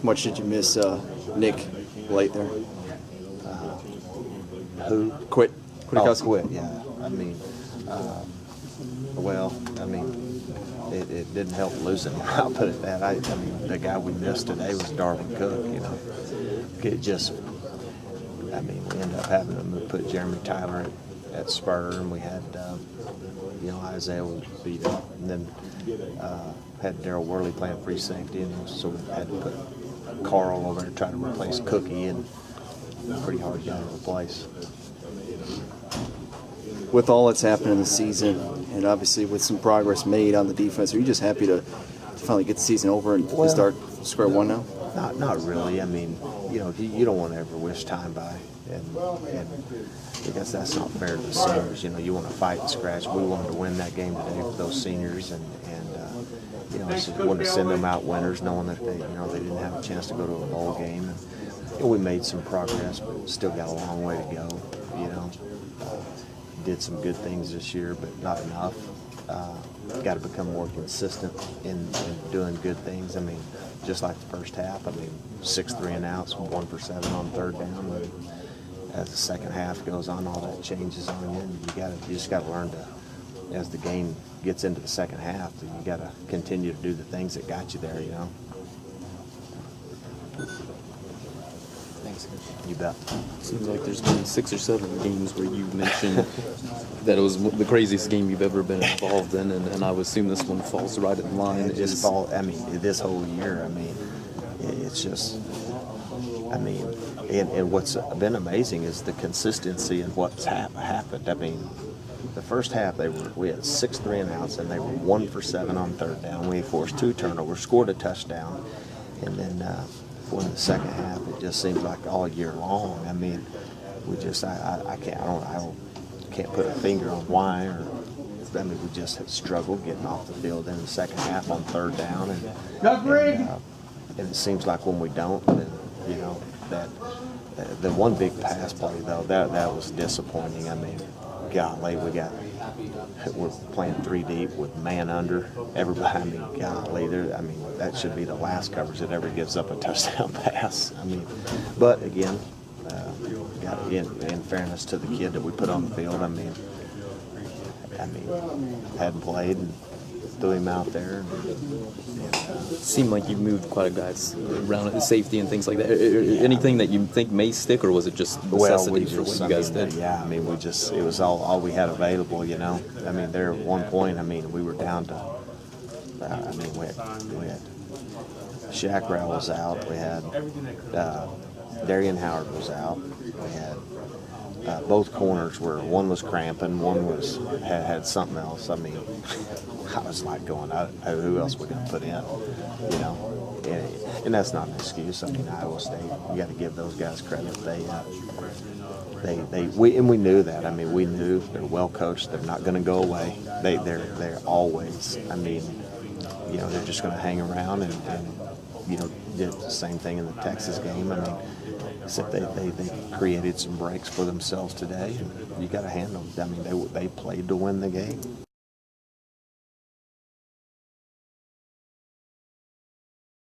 much did you miss Nick late there? Who? Quit. Quit, yeah. I mean, it didn't help losing him. I'll put it that. I mean, the guy we missed today was Darwin Cook, It just, we ended up having to put Jeremy Tyler at spur, and we had, Isaiah was beat up, and then had Daryl Worley playing free safety, and so we had to put Carl over to try to replace Cookie, and pretty hard guy to replace. With all that's happened in the season, and obviously with some progress made on the defense, are you just happy to finally get the season over and start square one now? Not really. I mean, you don't want to ever wish time by, and I guess that's not fair to the seniors. You want to fight and scratch. We wanted to win that game today for those seniors, and just wanted to send them out winners, knowing that they didn't have a chance to go to a bowl game. And we made some progress, but still got a long way to go. Did some good things this year, but not enough. Got to become more consistent in doing good things. I mean, just like the first half, 6 3-and-outs, 1 for 7 on third down. And as the second half goes on, all that changes on you. And you just got to learn to, as the game gets into the second half, you got to continue to do the things that got you there. Thanks. You bet. Seems like there's been 6 or 7 games where you mentioned that it was the craziest game you've ever been involved in, and I would assume this one falls right in line. This whole year, it's just, and what's been amazing is the consistency in what's happened. The first half we had 6 3-and-outs, and they were 1 for 7 on third down. We forced 2 turnovers, scored a touchdown, and then in the second half, it just seems like all year long. We just I can't put a finger on why, we just have struggled getting off the field in the second half on third down, and it seems like when we don't, then that the one big pass play though that was disappointing. Golly, we're playing 3 deep with man under everybody. Golly, that should be the last coverage that ever gives up a touchdown pass. But again, in fairness to the kid that we put on the field, hadn't played and threw him out there. Seemed like you moved quite a guys around at the safety and things like that. Anything that you think may stick, or was it just necessity for what you guys did? Yeah, it was all we had available, there at one point, we were down to, we had Shaq Rowell was out, we had Darian Howard was out, we had both corners one was cramping, one had something else. I was like going, who else we going to put in, and that's not an excuse. Iowa State, you got to give those guys credit. We knew that. We knew they're well coached. They're not going to go away. They're always. They're just going to hang around and did the same thing in the Texas game. Except they created some breaks for themselves today. And you got to handle them. They played to win the game.